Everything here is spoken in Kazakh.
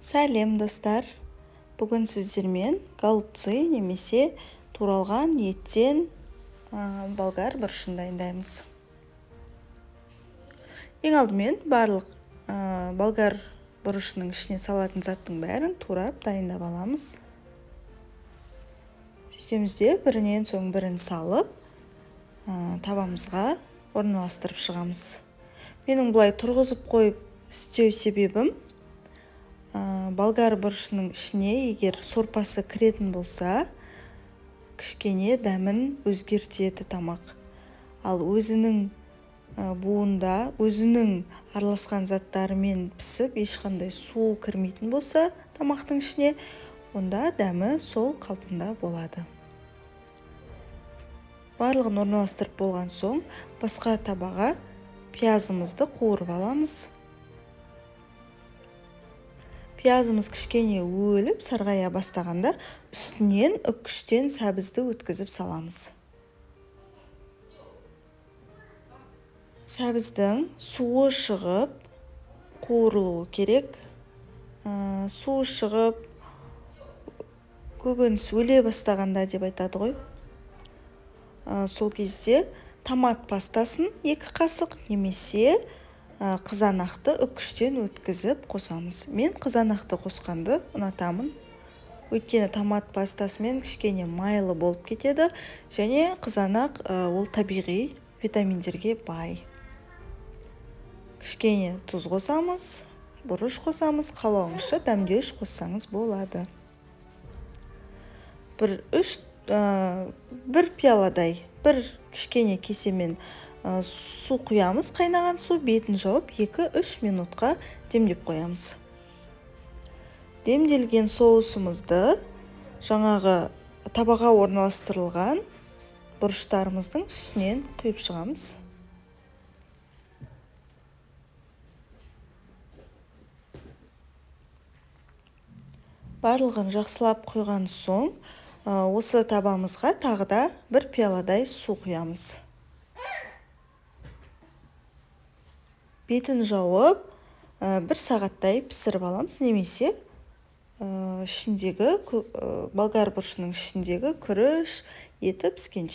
Сәлем достар. Бүгін сіздермен голубцы немесе туралған еттен болгар бұрышын дайындаймыз. Ең алдымен барлық болгар бұрышының ішіне салатын заттың бәрін турап дайындап аламыз. Сөйтемізде бірінен соң бірін салып, табамызға орналастырып шығамыз. Менің бұлай тұрғызып қойып істеу себебім, болгар бұрышының ішіне егер сорпасы кіретін болса, кішкене дәмін өзгертеді тамақ. Ал өзінің буында, өзінің араласқан заттарымен пісіп, ешқандай су кірмейтін болса тамақтың ішіне, онда дәмі сол қалпында болады. Барлығын орналастырып болған соң, басқа табаға пиязымызды қуырып аламыз. Пиязымыз кішкене өліп, сарғая бастағанда үстінен үккіштен сәбізді өткізіп саламыз. Сәбіздің суы шығып, қуырылуы керек. Суы шығып, көкөніс өле бастағанда деп айтады ғой. Сол кезде томат пастасын 2 қасық немесе қызанақты үккіштен өткізіп қосамыз. Мен қызанақты қосқанды ұнатамын. Өйткені томат пастасымен кішкене майлы болып кетеді, және қызанақ ол табиғи витаминдерге бай. Кішкене тұз қосамыз, бұрыш қосамыз, қалауыңызша дәмдеуіш қоссаңыз болады. Бір пияладай, бір кішкене кесемен су құямыз, қайнаған су, бетін жауып 2-3 минутқа демдеп қоямыз. Демделген соусымызды жаңағы табаға орналастырылған бұрыштарымыздың үстінен құйып шығамыз. Барлығын жақсылап құйған соң, осы табамызға тағы да бір пияладай су құямыз. Бетін жауып, 1 сағаттай пісіріп аламыз, немесе болгар бұрышының ішіндегі күріш еті піскенше.